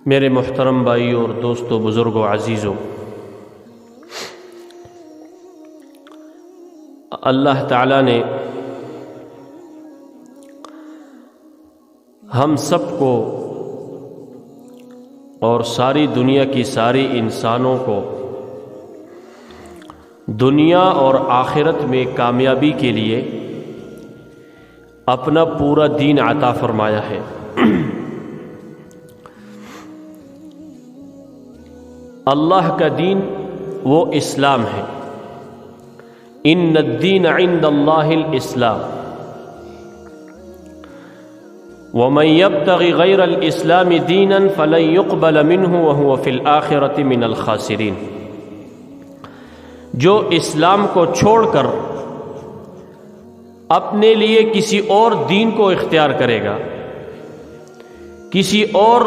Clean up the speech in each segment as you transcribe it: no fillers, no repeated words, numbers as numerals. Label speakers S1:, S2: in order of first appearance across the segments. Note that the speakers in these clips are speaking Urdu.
S1: میرے محترم بھائی اور دوستوں، بزرگوں، عزیزوں، اللہ تعالیٰ نے ہم سب کو اور ساری دنیا کی ساری انسانوں کو دنیا اور آخرت میں کامیابی کے لیے اپنا پورا دین عطا فرمایا ہے۔ اللہ کا دین وہ اسلام ہے۔ ان الدین عند اللہ الاسلام ومن يبتغ غیر الاسلام دینا فلن يقبل منه وهو في الآخرة من الخاسرین۔ جو اسلام کو چھوڑ کر اپنے لیے کسی اور دین کو اختیار کرے گا، کسی اور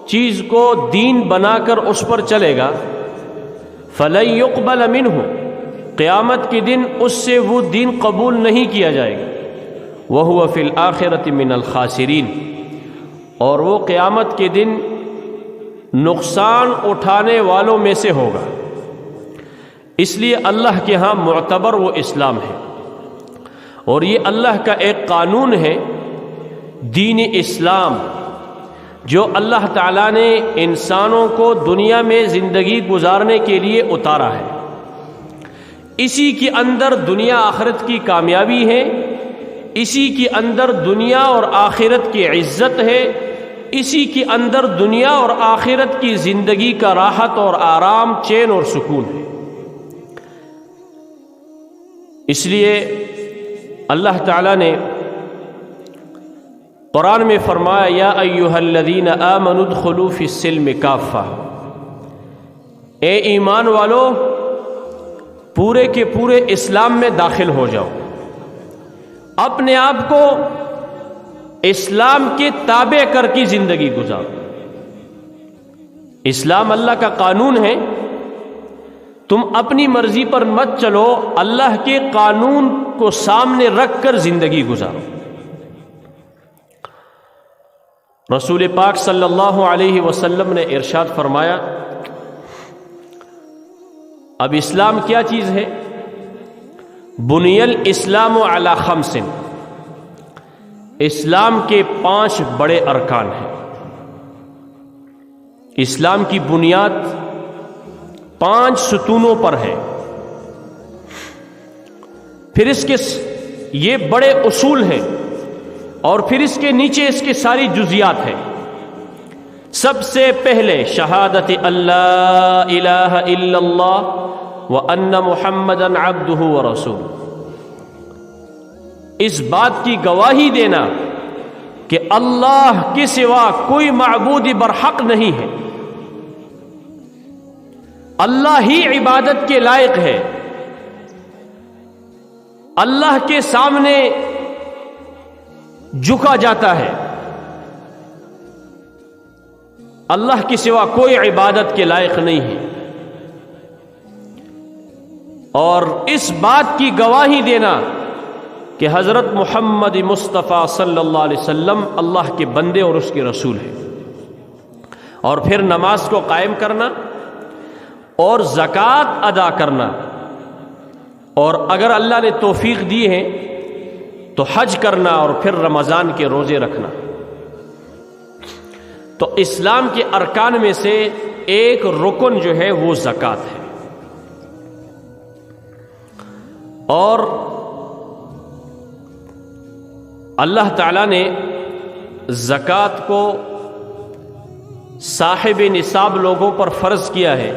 S1: چیز کو دین بنا کر اس پر چلے گا، فَلَن يُقْبَلَ مِنْهُ، قیامت کے دن اس سے وہ دین قبول نہیں کیا جائے گا، وَهُوَ فِي الْآخِرَةِ مِنَ الْخَاسِرِينَ، اور وہ قیامت کے دن نقصان اٹھانے والوں میں سے ہوگا۔ اس لیے اللہ کے ہاں معتبر وہ اسلام ہے، اور یہ اللہ کا ایک قانون ہے، دین اسلام، جو اللہ تعالیٰ نے انسانوں کو دنیا میں زندگی گزارنے کے لیے اتارا ہے۔ اسی کے اندر دنیا آخرت کی کامیابی ہے، اسی کے اندر دنیا اور آخرت کی عزت ہے، اسی کے اندر دنیا اور آخرت کی زندگی کا راحت اور آرام، چین اور سکون ہے۔ اس لیے اللہ تعالیٰ نے قرآن میں فرمایا، یا ایھا الذین آمنوا ادخلوا فی السلم کافہ، اے ایمان والو پورے کے پورے اسلام میں داخل ہو جاؤ، اپنے آپ کو اسلام کے تابع کر کی زندگی گزارو۔ اسلام اللہ کا قانون ہے، تم اپنی مرضی پر مت چلو، اللہ کے قانون کو سامنے رکھ کر زندگی گزارو۔ رسول پاک صلی اللہ علیہ وسلم نے ارشاد فرمایا، اب اسلام کیا چیز ہے؟ بنی الاسلام علی خمس، اسلام کے 5 بڑے ارکان ہیں۔ اسلام کی بنیاد 5 ستونوں پر ہے، پھر اس کے یہ بڑے اصول ہیں، اور پھر اس کے نیچے اس کے ساری جزیات ہیں۔ سب سے پہلے شہادت اللہ الہ الا اللہ وان محمدا عبدہ ورسولہ، اس بات کی گواہی دینا کہ اللہ کے سوا کوئی معبود برحق نہیں ہے، اللہ ہی عبادت کے لائق ہے، اللہ کے سامنے جھکا جاتا ہے، اللہ کے سوا کوئی عبادت کے لائق نہیں ہے، اور اس بات کی گواہی دینا کہ حضرت محمد مصطفیٰ صلی اللہ علیہ وسلم اللہ کے بندے اور اس کے رسول ہیں، اور پھر نماز کو قائم کرنا اور زکوٰۃ ادا کرنا، اور اگر اللہ نے توفیق دی ہے تو حج کرنا، اور پھر رمضان کے روزے رکھنا۔ تو اسلام کے ارکان میں سے ایک رکن جو ہے وہ زکوٰۃ ہے، اور اللہ تعالیٰ نے زکوٰۃ کو صاحب نصاب لوگوں پر فرض کیا ہے۔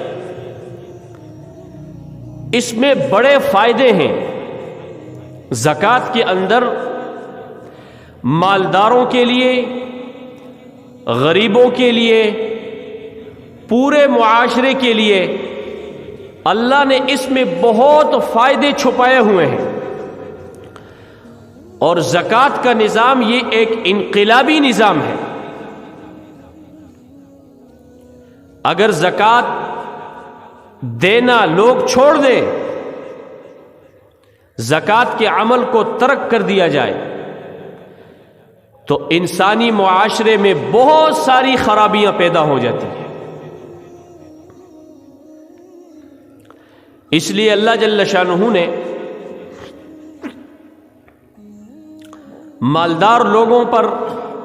S1: اس میں بڑے فائدے ہیں۔ زکوٰۃ کے اندر مالداروں کے لیے، غریبوں کے لیے، پورے معاشرے کے لیے اللہ نے اس میں بہت فائدے چھپائے ہوئے ہیں، اور زکوٰۃ کا نظام یہ ایک انقلابی نظام ہے۔ اگر زکوٰۃ دینا لوگ چھوڑ دیں، زکوٰۃ کے عمل کو ترک کر دیا جائے، تو انسانی معاشرے میں بہت ساری خرابیاں پیدا ہو جاتی ہیں۔ اس لیے اللہ جل شانہ نے مالدار لوگوں پر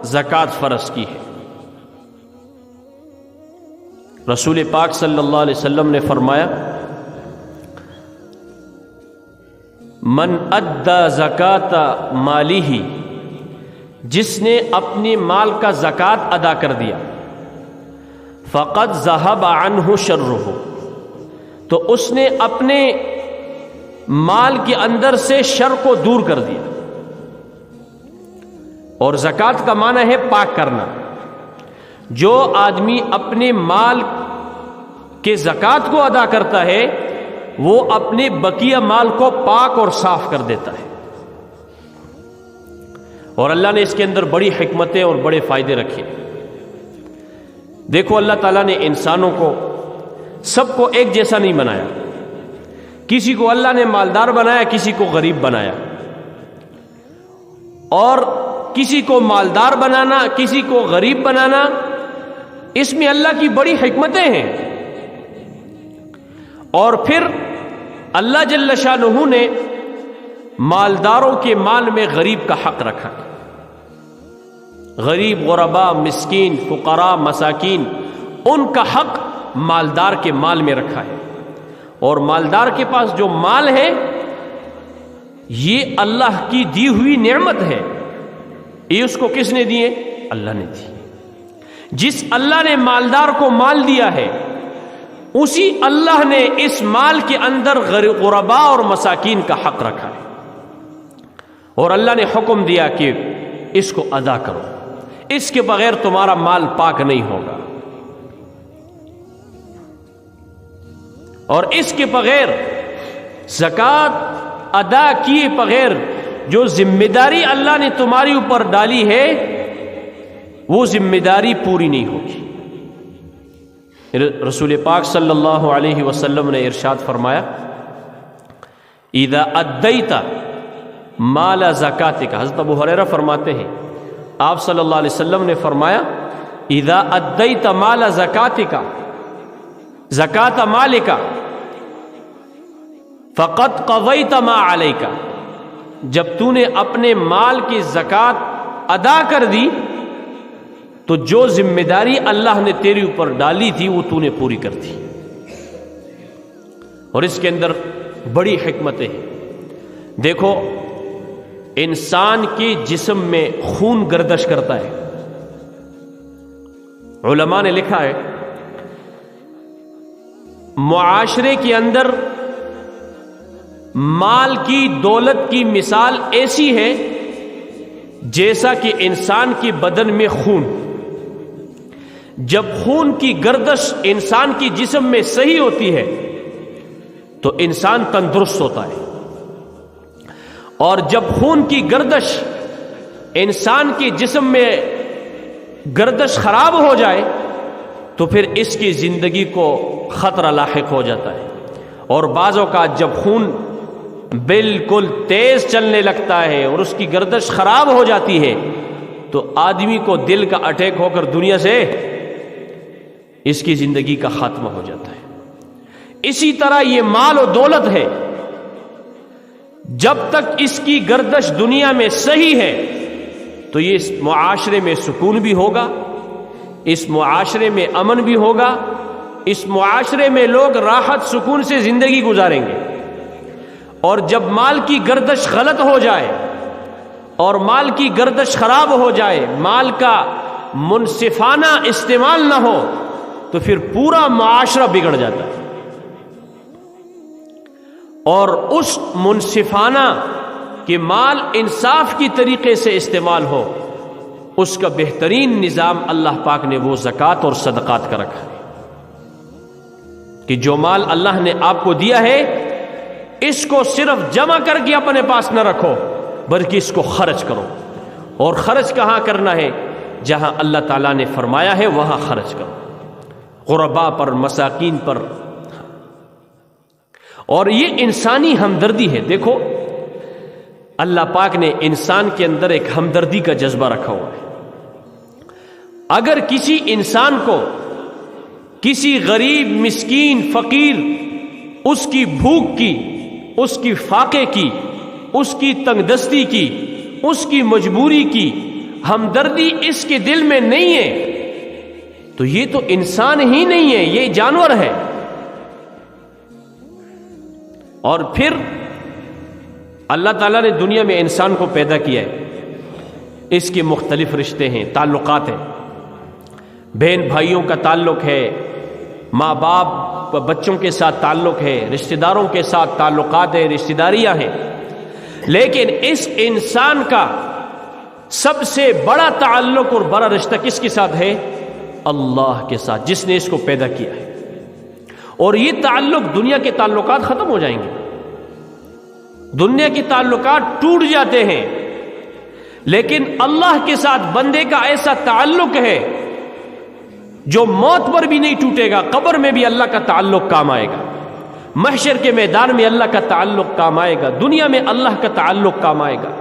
S1: زکوٰۃ فرض کی ہے۔ رسول پاک صلی اللہ علیہ وسلم نے فرمایا من ادى زکات مالہ، جس نے اپنے مال کا زکوٰۃ ادا کر دیا، فقد ذهب عنہ شرہ، تو اس نے اپنے مال کے اندر سے شر کو دور کر دیا۔ اور زکوٰۃ کا معنی ہے پاک کرنا۔ جو آدمی اپنے مال کے زکوٰۃ کو ادا کرتا ہے وہ اپنے بقیہ مال کو پاک اور صاف کر دیتا ہے۔ اور اللہ نے اس کے اندر بڑی حکمتیں اور بڑے فائدے رکھے۔ دیکھو اللہ تعالیٰ نے انسانوں کو سب کو ایک جیسا نہیں بنایا۔ کسی کو اللہ نے مالدار بنایا، کسی کو غریب بنایا، اور کسی کو مالدار بنانا، کسی کو غریب بنانا، اس میں اللہ کی بڑی حکمتیں ہیں۔ اور پھر اللہ جل شانہ نے مالداروں کے مال میں غریب کا حق رکھا۔ غریب، غربا، مسکین، فقراء، مساکین، ان کا حق مالدار کے مال میں رکھا ہے۔ اور مالدار کے پاس جو مال ہے یہ اللہ کی دی ہوئی نعمت ہے۔ یہ اس کو کس نے دیے؟ اللہ نے دی۔ جس اللہ نے مالدار کو مال دیا ہے اسی اللہ نے اس مال کے اندر غرباء اور مساکین کا حق رکھا ہے، اور اللہ نے حکم دیا کہ اس کو ادا کرو، اس کے بغیر تمہارا مال پاک نہیں ہوگا، اور اس کے بغیر زکوٰۃ ادا کیے بغیر جو ذمہ داری اللہ نے تمہاری اوپر ڈالی ہے وہ ذمہ داری پوری نہیں ہوگی۔ رسول پاک صلی اللہ علیہ وسلم نے ارشاد فرمایا اذا ادیت مال زکاتک، حضرت ابو ہریرہ فرماتے ہیں آپ صلی اللہ علیہ وسلم نے فرمایا اذا ادیت مال زکاتک زکات مالک فقد قضیت ما علیک، جب تو نے اپنے مال کی زکوٰۃ ادا کر دی تو جو ذمہ داری اللہ نے تیرے اوپر ڈالی تھی وہ تو نے پوری کر دی۔ اور اس کے اندر بڑی حکمتیں ہیں۔ دیکھو انسان کے جسم میں خون گردش کرتا ہے۔ علماء نے لکھا ہے معاشرے کے اندر مال کی، دولت کی مثال ایسی ہے جیسا کہ انسان کے بدن میں خون۔ جب خون کی گردش انسان کی جسم میں صحیح ہوتی ہے تو انسان تندرست ہوتا ہے، اور جب خون کی گردش انسان کے جسم میں گردش خراب ہو جائے تو پھر اس کی زندگی کو خطرہ لاحق ہو جاتا ہے۔ اور بعض اوقات جب خون بالکل تیز چلنے لگتا ہے اور اس کی گردش خراب ہو جاتی ہے تو آدمی کو دل کا اٹیک ہو کر دنیا سے اس کی زندگی کا خاتمہ ہو جاتا ہے۔ اسی طرح یہ مال و دولت ہے، جب تک اس کی گردش دنیا میں صحیح ہے تو یہ اس معاشرے میں سکون بھی ہوگا، اس معاشرے میں امن بھی ہوگا، اس معاشرے میں لوگ راحت سکون سے زندگی گزاریں گے۔ اور جب مال کی گردش غلط ہو جائے اور مال کی گردش خراب ہو جائے، مال کا منصفانہ استعمال نہ ہو تو پھر پورا معاشرہ بگڑ جاتا ہے۔ اور اس منصفانہ کہ مال انصاف کی طریقے سے استعمال ہو، اس کا بہترین نظام اللہ پاک نے وہ زکوٰۃ اور صدقات کا رکھا ہے کہ جو مال اللہ نے آپ کو دیا ہے اس کو صرف جمع کر کے اپنے پاس نہ رکھو بلکہ اس کو خرچ کرو۔ اور خرچ کہاں کرنا ہے؟ جہاں اللہ تعالیٰ نے فرمایا ہے وہاں خرچ کرو، غرباء پر، مساکین پر۔ اور یہ انسانی ہمدردی ہے۔ دیکھو اللہ پاک نے انسان کے اندر ایک ہمدردی کا جذبہ رکھا ہوا ہے. اگر کسی انسان کو کسی غریب مسکین فقیر اس کی بھوک کی، اس کی فاقے کی، اس کی تنگ دستی کی، اس کی مجبوری کی ہمدردی اس کے دل میں نہیں ہے تو یہ تو انسان ہی نہیں ہے، یہ جانور ہے. اور پھر اللہ تعالیٰ نے دنیا میں انسان کو پیدا کیا ہے، اس کے مختلف رشتے ہیں، تعلقات ہیں. بہن بھائیوں کا تعلق ہے، ماں باپ بچوں کے ساتھ تعلق ہے، رشتہ داروں کے ساتھ تعلقات ہیں، رشتہ داریاں ہیں. لیکن اس انسان کا سب سے بڑا تعلق اور بڑا رشتہ کس کے ساتھ ہے؟ اللہ کے ساتھ، جس نے اس کو پیدا کیا ہے. اور یہ تعلق، دنیا کے تعلقات ختم ہو جائیں گے، دنیا کے تعلقات ٹوٹ جاتے ہیں، لیکن اللہ کے ساتھ بندے کا ایسا تعلق ہے جو موت پر بھی نہیں ٹوٹے گا. قبر میں بھی اللہ کا تعلق کام آئے گا، محشر کے میدان میں اللہ کا تعلق کام آئے گا، دنیا میں اللہ کا تعلق کام آئے گا.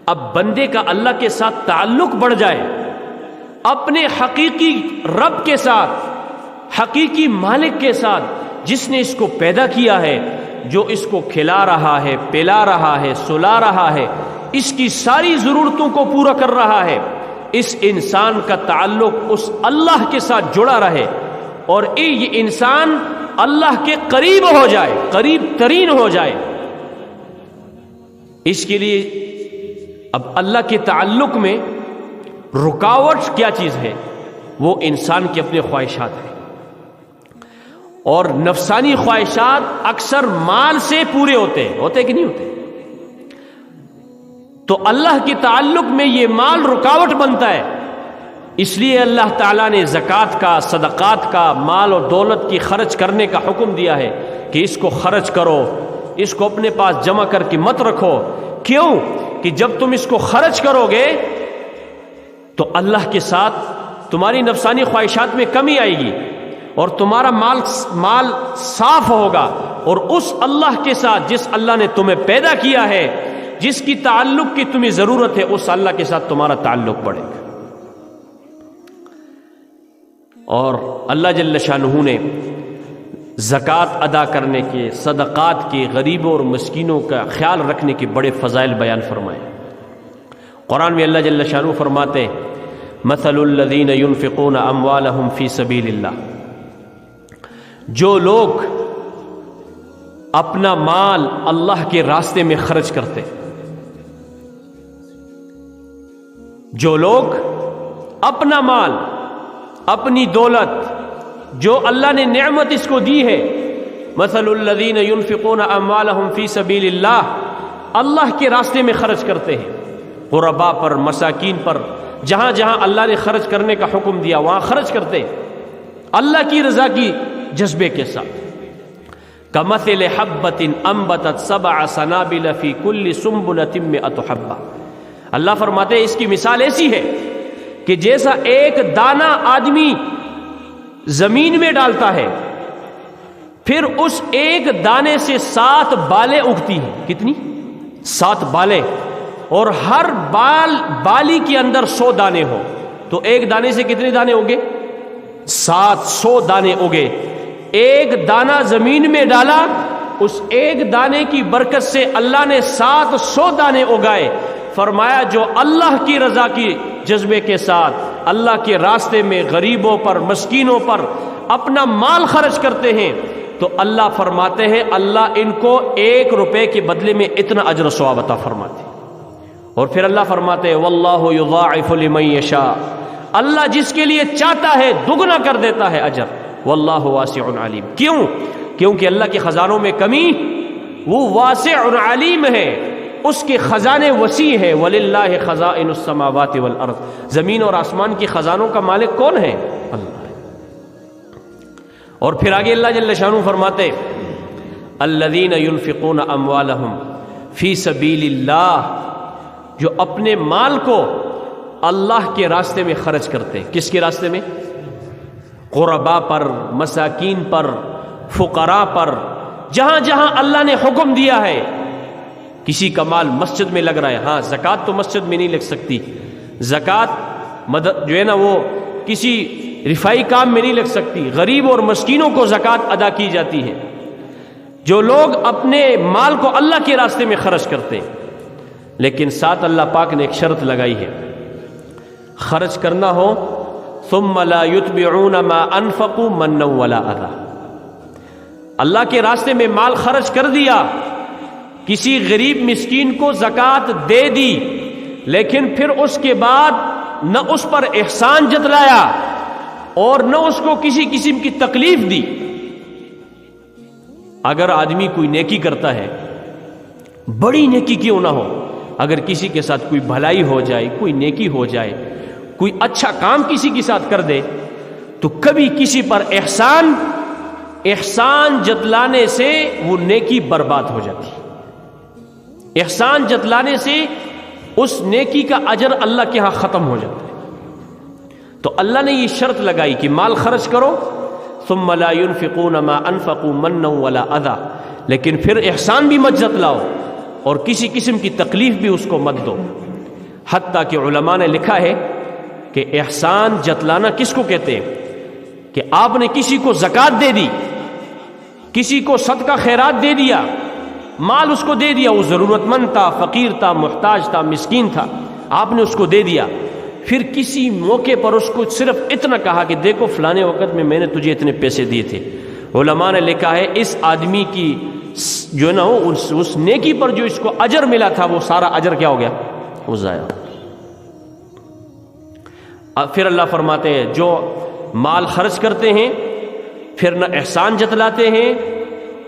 S1: اب بندے کا اللہ کے ساتھ تعلق بڑھ جائے، اپنے حقیقی رب کے ساتھ، حقیقی مالک کے ساتھ، جس نے اس کو پیدا کیا ہے، جو اس کو کھلا رہا ہے، پلا رہا ہے، سلا رہا ہے، اس کی ساری ضرورتوں کو پورا کر رہا ہے. اس انسان کا تعلق اس اللہ کے ساتھ جڑا رہے اور یہ انسان اللہ کے قریب ہو جائے، قریب ترین ہو جائے. اس کے لیے اب اللہ کے تعلق میں رکاوٹ کیا چیز ہے؟ وہ انسان کے اپنے خواہشات ہیں، اور نفسانی خواہشات اکثر مال سے پورے ہوتے ہیں کہ نہیں ہوتے؟ تو اللہ کے تعلق میں یہ مال رکاوٹ بنتا ہے. اس لیے اللہ تعالیٰ نے زکوٰۃ کا، صدقات کا، مال اور دولت کی خرچ کرنے کا حکم دیا ہے کہ اس کو خرچ کرو، اس کو اپنے پاس جمع کر کے مت رکھو. کیوں؟ کہ جب تم اس کو خرچ کرو گے تو اللہ کے ساتھ تمہاری نفسانی خواہشات میں کمی آئے گی اور تمہارا مال صاف ہوگا، اور اس اللہ کے ساتھ جس اللہ نے تمہیں پیدا کیا ہے، جس کی تعلق کی تمہیں ضرورت ہے، اس اللہ کے ساتھ تمہارا تعلق بڑھے گا. اور اللہ جل شانہ نے زکوٰۃ ادا کرنے کے، صدقات کے، غریبوں اور مسکینوں کا خیال رکھنے کے بڑے فضائل بیان فرمائے. قرآن میں اللہ جل شانہ فرماتے ہیں مثل الذین ينفقون اموالهم فی سبیل اللہ، جو لوگ اپنا مال اللہ کے راستے میں خرچ کرتے، جو لوگ اپنا مال، اپنی دولت، جو اللہ نے نعمت اس کو دی ہے، مثل الذین ينفقون اموالهم فی سبیل اللہ، اللہ کے راستے میں خرچ کرتے ہیں، غرباء پر، مساکین پر، جہاں جہاں اللہ نے خرچ کرنے کا حکم دیا وہاں خرچ کرتے ہیں اللہ کی رضا کی جذبے کے ساتھ. کمثل حبۃ انبتت سبع سنابل فی کل سنبلۃ مئۃ حبۃ، اللہ فرماتے ہیں اس کی مثال ایسی ہے کہ جیسا ایک دانہ آدمی زمین میں ڈالتا ہے، پھر اس ایک دانے سے 7 بالیں اگتی ہیں. کتنی؟ 7 بالیں، اور ہر بالی کے اندر 100 دانے ہو تو ایک دانے سے کتنے دانے ہوگے؟ 700 دانے اگے. ایک دانہ زمین میں ڈالا، اس ایک دانے کی برکت سے اللہ نے 700 دانے اگائے. فرمایا جو اللہ کی رضا کی جذبے کے ساتھ اللہ کے راستے میں غریبوں پر، مسکینوں پر اپنا مال خرچ کرتے ہیں تو اللہ فرماتے ہیں اللہ ان کو 1 روپے کے بدلے میں اتنا اجر و ثواب عطا فرماتے ہیں. اور پھر اللہ فرماتے ہیں واللہ یضاعف لمن یشاء، اللہ جس کے لیے چاہتا ہے دگنا کر دیتا ہے اجر. واللہ واسع علیم. کیوں؟ کیونکہ اللہ کے خزانوں میں کمی، وہ واسع علیم ہے، اس کے خزانے وسیع ہے. وللہ خزائن السماوات والارض، زمین اور آسمان کی خزانوں کا مالک کون ہے؟ اللہ. اور پھر آگے اللہ جل شانہ فرماتے الذین ينفقون اموالهم فی سبیل اللہ، جو اپنے مال کو اللہ کے راستے میں خرچ کرتے ہیں. کس کے راستے میں؟ غرباء پر، مساکین پر، فقراء پر، جہاں جہاں اللہ نے حکم دیا ہے کسی کا مال مسجد میں لگ رہا ہے، ہاں زکوٰۃ تو مسجد میں نہیں لگ سکتی، زکوٰۃ مدد جو ہے نا وہ کسی رفائی کام میں نہیں لگ سکتی، غریب اور مسکینوں کو زکوٰۃ ادا کی جاتی ہے، جو لوگ اپنے مال کو اللہ کے راستے میں خرچ کرتے ہیں۔ لیکن ساتھ اللہ پاک نے ایک شرط لگائی ہے، خرچ کرنا ہو ثم لا يتبعون ما انفقوا منا ولا اذى، اللہ کے راستے میں مال خرچ کر دیا، کسی غریب مسکین کو زکوٰۃ دے دی، لیکن پھر اس کے بعد نہ اس پر احسان جتلایا اور نہ اس کو کسی قسم کی تکلیف دی۔ اگر آدمی کوئی نیکی کرتا ہے، بڑی نیکی کیوں نہ ہو، اگر کسی کے ساتھ کوئی بھلائی ہو جائے، کوئی نیکی ہو جائے، کوئی اچھا کام کسی کے ساتھ کر دے، تو کبھی کسی پر احسان جتلانے سے وہ نیکی برباد ہو جاتی، احسان جتلانے سے اس نیکی کا اجر اللہ کے ہاں ختم ہو جاتا ہے۔ تو اللہ نے یہ شرط لگائی کہ مال خرچ کرو ثم لا ينفقون ما انفقوا منا ولا اذى، لیکن پھر احسان بھی مت جتلاؤ اور کسی قسم کی تکلیف بھی اس کو مت دو۔ حتیٰ کہ علماء نے لکھا ہے کہ احسان جتلانا کس کو کہتے ہیں، کہ آپ نے کسی کو زکوٰۃ دے دی، کسی کو صدقہ خیرات دے دیا، مال اس کو دے دیا، وہ ضرورت مند تھا، فقیر تھا، محتاج تھا، مسکین تھا، آپ نے اس کو دے دیا، پھر کسی موقع پر اس کو صرف اتنا کہا کہ دیکھو فلانے وقت میں نے تجھے اتنے پیسے دیے تھے، علماء نے لکھا ہے اس آدمی کی جو ہے نا اس نیکی پر جو اس کو اجر ملا تھا وہ سارا اجر کیا ہو گیا، وہ ضائع۔ پھر اللہ فرماتے ہیں جو مال خرچ کرتے ہیں پھر نہ احسان جتلاتے ہیں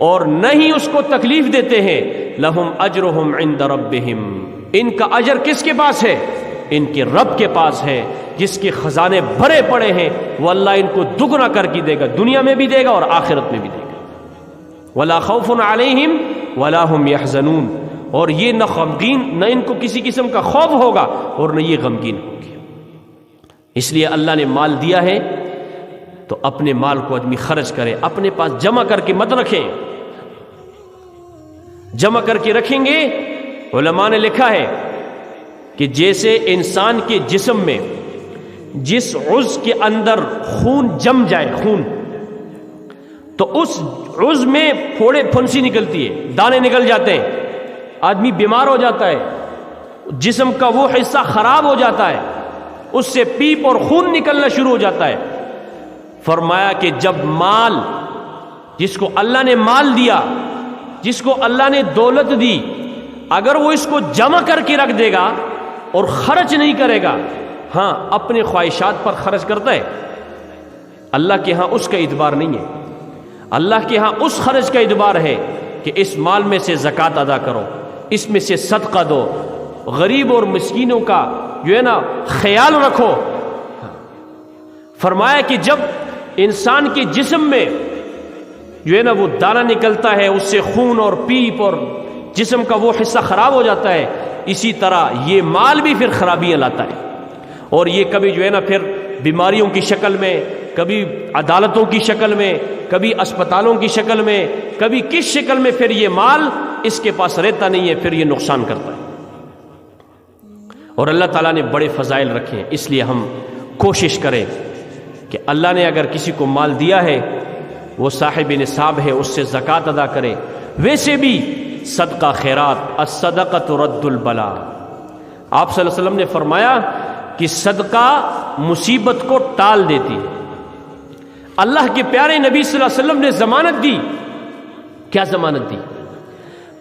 S1: اور نہ ہی اس کو تکلیف دیتے ہیں، لہم اجرہم عند ربہم، ان کا اجر کس کے پاس ہے، ان کے رب کے پاس ہے، جس کے خزانے بھرے پڑے ہیں، وہ اللہ ان کو دگنا کر کے دے گا، دنیا میں بھی دے گا اور آخرت میں بھی دے گا۔ ولا خوف علیہم ولا هم یحزنون، اور یہ نہ غمگین، نہ ان کو کسی قسم کا خوف ہوگا اور نہ یہ غمگین ہوگی۔ اس لیے اللہ نے مال دیا ہے تو اپنے مال کو آدمی خرچ کرے، اپنے پاس جمع کر کے مت رکھیں، جمع کر کے رکھیں گے، علماء نے لکھا ہے کہ جیسے انسان کے جسم میں جس عضو کے اندر خون جم جائے، خون، تو اس عضو میں پھوڑے پھنسی نکلتی ہے، دانے نکل جاتے ہیں، آدمی بیمار ہو جاتا ہے، جسم کا وہ حصہ خراب ہو جاتا ہے، اس سے پیپ اور خون نکلنا شروع ہو جاتا ہے۔ فرمایا کہ جب مال، جس کو اللہ نے مال دیا، جس کو اللہ نے دولت دی، اگر وہ اس کو جمع کر کے رکھ دے گا اور خرچ نہیں کرے گا، ہاں اپنے خواہشات پر خرچ کرتا ہے، اللہ کے ہاں اس کا اعتبار نہیں ہے۔ اللہ کے ہاں اس خرچ کا اعتبار ہے کہ اس مال میں سے زکوٰۃ ادا کرو، اس میں سے صدقہ دو، غریب اور مسکینوں کا جو ہے نا خیال رکھو۔ فرمایا کہ جب انسان کے جسم میں جو ہے نا وہ دانہ نکلتا ہے، اس سے خون اور پیپ اور جسم کا وہ حصہ خراب ہو جاتا ہے، اسی طرح یہ مال بھی پھر خرابیاں لاتا ہے، اور یہ کبھی جو ہے نا پھر بیماریوں کی شکل میں، کبھی عدالتوں کی شکل میں، کبھی اسپتالوں کی شکل میں، کبھی کس شکل میں پھر یہ مال اس کے پاس رہتا نہیں ہے، پھر یہ نقصان کرتا ہے۔ اور اللہ تعالیٰ نے بڑے فضائل رکھے ہیں، اس لیے ہم کوشش کریں کہ اللہ نے اگر کسی کو مال دیا ہے، وہ صاحب نصاب ہے، اس سے زکوٰۃ ادا کرے۔ ویسے بھی صدقہ خیرات، الصدقۃ رد البلا، آپ صلی اللہ علیہ وسلم نے فرمایا کہ صدقہ مصیبت کو ٹال دیتی ہے۔ اللہ کے پیارے نبی صلی اللہ علیہ وسلم نے ضمانت دی، کیا ضمانت دی؟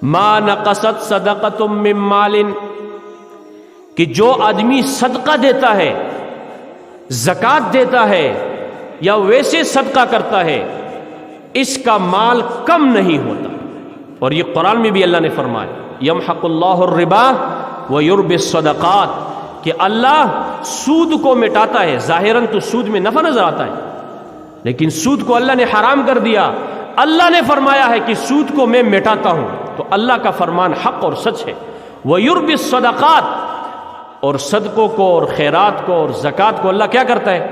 S1: ما نقصت صدقۃ من مال، کہ جو آدمی صدقہ دیتا ہے، زکوٰۃ دیتا ہے یا ویسے صدقہ کرتا ہے، اس کا مال کم نہیں ہوتا۔ اور یہ قرآن میں بھی اللہ نے فرمایا یمحق اللہ الربا ویربی الصدقات، کہ اللہ سود کو مٹاتا ہے۔ ظاہراً تو سود میں نفع نظر آتا ہے، لیکن سود کو اللہ نے حرام کر دیا۔ اللہ نے فرمایا ہے کہ سود کو میں مٹاتا ہوں، تو اللہ کا فرمان حق اور سچ ہے۔ ویربی الصدقات، اور صدقوں کو اور خیرات کو اور زکوٰۃ کو اللہ کیا کرتا ہے؟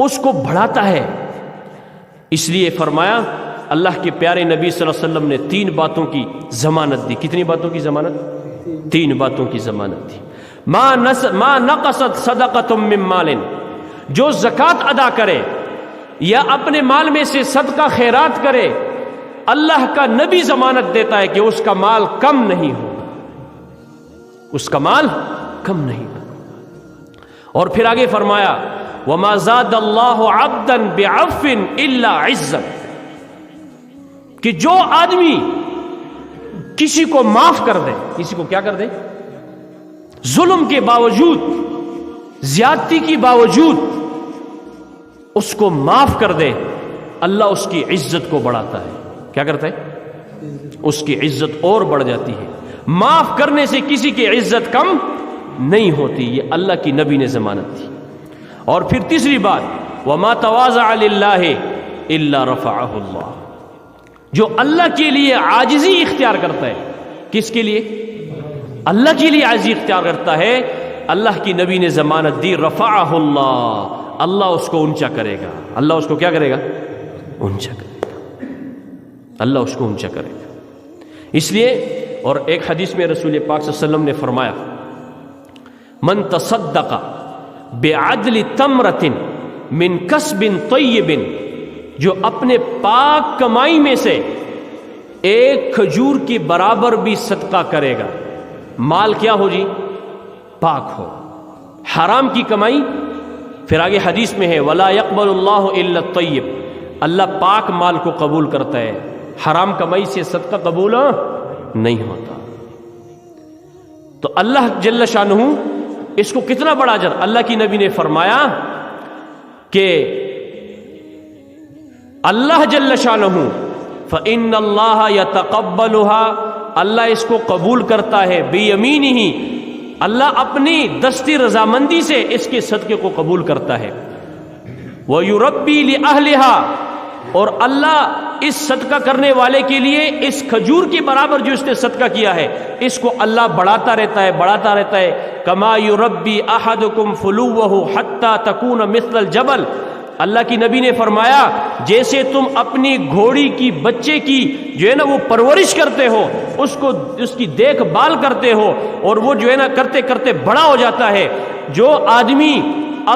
S1: اس کو بڑھاتا ہے۔ اس لیے فرمایا اللہ کے پیارے نبی صلی اللہ علیہ وسلم نے 3 باتوں کی ضمانت دی. کتنی باتوں کی ضمانت؟ 3 باتوں کی ضمانت دی. ما نقصت صدقۃ من مال، جو زکوٰۃ ادا کرے یا اپنے مال میں سے صدقہ خیرات کرے، اللہ کا نبی ضمانت دیتا ہے کہ اس کا مال کم نہیں ہوگا، اس کا مال کم نہیں ہوگا. اور پھر آگے فرمایا وَمَا زَادَ اللَّهُ عَبْدًا بِعَفٍ إِلَّا عِزًّا، کہ جو آدمی کسی کو معاف کر دے، کسی کو کیا کر دے؟ ظلم کے باوجود، زیادتی کی باوجود اس کو معاف کر دے، اللہ اس کی عزت کو بڑھاتا ہے. کیا کرتا ہے؟ اس کی عزت اور بڑھ جاتی ہے. معاف کرنے سے کسی کی عزت کم نہیں ہوتی. یہ اللہ کی نبی نے ضمانت دی. اور پھر تیسری بات وَمَا تَوَاضَعَ لِلَّهِ إِلَّا رَفَعَهُ اللَّهُ، جو اللہ کے لیے عاجزی اختیار کرتا ہے. کس کے لیے؟ اللہ کے لیے عاجزی اختیار کرتا ہے. اللہ کی نبی نے ضمانت دی رفعہ اللہ، اللہ اس کو اونچا کرے گا. اللہ اس کو کیا کرے گا؟ اونچا کرے گا. اللہ اس کو اونچا کرے گا. اس لیے اور ایک حدیث میں رسول پاک صلی اللہ علیہ وسلم نے فرمایا من تصدق بعدل تمرۃ من کسب طیب، جو اپنے پاک کمائی میں سے ایک کھجور کی برابر بھی صدقہ کرے گا. مال کیا ہو جی؟ پاک ہو. حرام کی کمائی، پھر آگے حدیث میں ہے وَلَا يَقْبَلُ اللَّهُ إِلَّا الطَّيِّبَ، اللہ پاک مال کو قبول کرتا ہے، حرام کمائی سے صدقہ قبول نہیں ہوتا. تو اللہ جل شانہ اس کو کتنا بڑا اجر. اللہ کی نبی نے فرمایا کہ اللہ جل شانہ فَإِنَّ اللَّهَ يَتَقَبَّلُهَا، اللہ اس کو قبول کرتا ہے بِيَمِينِهِ، اللہ اپنی دستی رضامندی سے اس کے صدقے کو قبول کرتا ہے. وَيُرَبِّي لِأَهْلِهَا، اور اللہ اس صدقہ کرنے والے کے لیے اس کھجور کے برابر جو اس نے صدقہ کیا ہے اس کو اللہ بڑھاتا رہتا ہے، بڑھاتا رہتا ہے. كَمَا يُرَبِّي أَحَدُكُمْ فُلُوَّهُ حَتَّى تَكُونَ مِثْلَ الْجَبَلِ، اللہ کی نبی نے فرمایا جیسے تم اپنی گھوڑی کی بچے کی جو ہے نا وہ پرورش کرتے ہو، اس کی دیکھ بھال کرتے ہو، اور وہ جو ہے نا کرتے کرتے بڑا ہو جاتا ہے. جو آدمی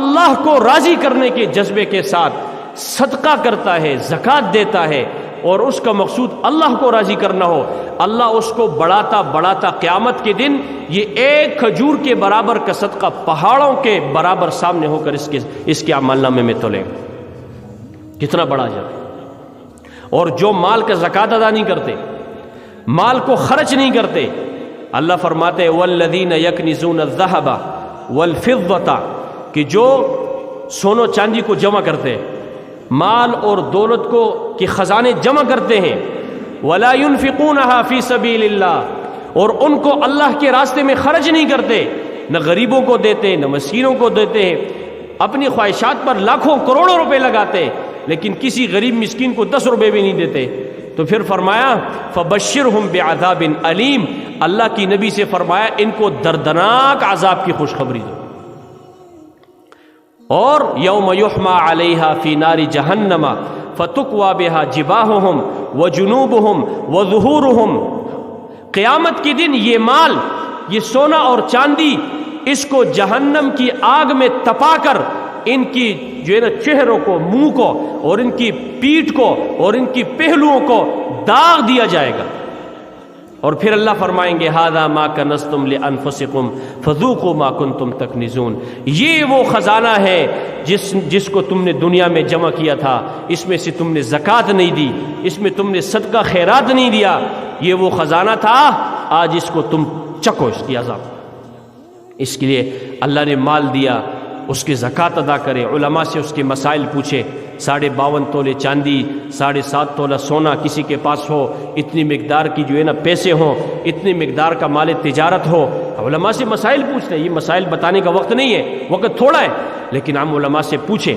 S1: اللہ کو راضی کرنے کے جذبے کے ساتھ صدقہ کرتا ہے، زکوٰۃ دیتا ہے، اور اس کا مقصود اللہ کو راضی کرنا ہو، اللہ اس کو بڑھاتا بڑھاتا قیامت کے دن یہ ایک کھجور کے برابر کا صدقہ پہاڑوں کے برابر سامنے ہو کر اس کے اعمال نامے میں تولے گا. کتنا بڑا اجر. اور جو مال کا زکوٰۃ ادا نہیں کرتے، مال کو خرچ نہیں کرتے، اللہ فرماتے ہیں والذین یکنزون الذھب والفضة، کہ جو سونا چاندی کو جمع کرتے، مال اور دولت کو کہ خزانے جمع کرتے ہیں، ولا ينفقونها فی سبیل اللہ، اور ان کو اللہ کے راستے میں خرچ نہیں کرتے، نہ غریبوں کو دیتے نہ مسکینوں کو دیتے ہیں، اپنی خواہشات پر لاکھوں کروڑوں روپے لگاتے لیکن کسی غریب مسکین کو 10 روپے بھی نہیں دیتے. تو پھر فرمایا فبشرہم بعذاب علیم، اللہ کی نبی سے فرمایا ان کو دردناک عذاب کی خوشخبری دو. اور یوم یحما علیہا فی نار جہنم فتکوی بہا جباہہم وجنوبہم وظہورہم، قیامت کے دن یہ مال، یہ سونا اور چاندی، اس کو جہنم کی آگ میں تپا کر ان کی جو ہے نا چہروں کو، منہ کو، اور ان کی پیٹھ کو اور ان کی پہلوؤں کو داغ دیا جائے گا. اور پھر اللہ فرمائیں گے ھذا ما کنزتم لانفسکم فذوقوا ما کنتم تکنزون، یہ وہ خزانہ ہے جس کو تم نے دنیا میں جمع کیا تھا، اس میں سے تم نے زکوٰۃ نہیں دی، اس میں تم نے صدقہ خیرات نہیں دیا، یہ وہ خزانہ تھا، آج اس کو تم چکھو اس کی عذاب. اس کے لیے اللہ نے مال دیا، اس کی زکوٰۃ ادا کرے. علماء سے اس کے مسائل پوچھے. 52.5 تولے چاندی، 7.5 تولہ سونا کسی کے پاس ہو، اتنی مقدار کی جو ہے نا پیسے ہوں، اتنی مقدار کا مال تجارت ہو. علماء سے مسائل پوچھتے ہیں، یہ مسائل بتانے کا وقت نہیں ہے، وقت تھوڑا ہے، لیکن ہم علماء سے پوچھیں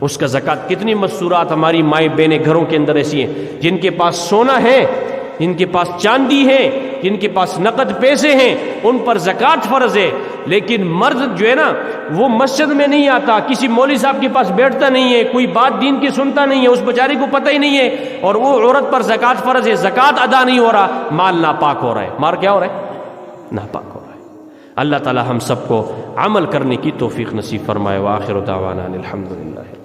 S1: اس کا زکوٰۃ. کتنی مستورات ہماری مائیں بہنیں گھروں کے اندر ایسی ہیں جن کے پاس سونا ہے جن کے پاس چاندی ہے، جن کے پاس نقد پیسے ہیں، ان پر زکوٰۃ فرض ہے. لیکن مرد جو ہے نا وہ مسجد میں نہیں آتا، کسی مولوی صاحب کے پاس بیٹھتا نہیں ہے، کوئی بات دین کی سنتا نہیں ہے، اس بیچارے کو پتہ ہی نہیں ہے، اور وہ عورت پر زکوٰۃ فرض ہے، زکوٰۃ ادا نہیں ہو رہا، مال ناپاک ہو رہا ہے. مال کیا ہو رہا ہے؟ ناپاک ہو رہا ہے. اللہ تعالی ہم سب کو عمل کرنے کی توفیق نصیب فرمائے. وآخر دعوانا الحمدللہ.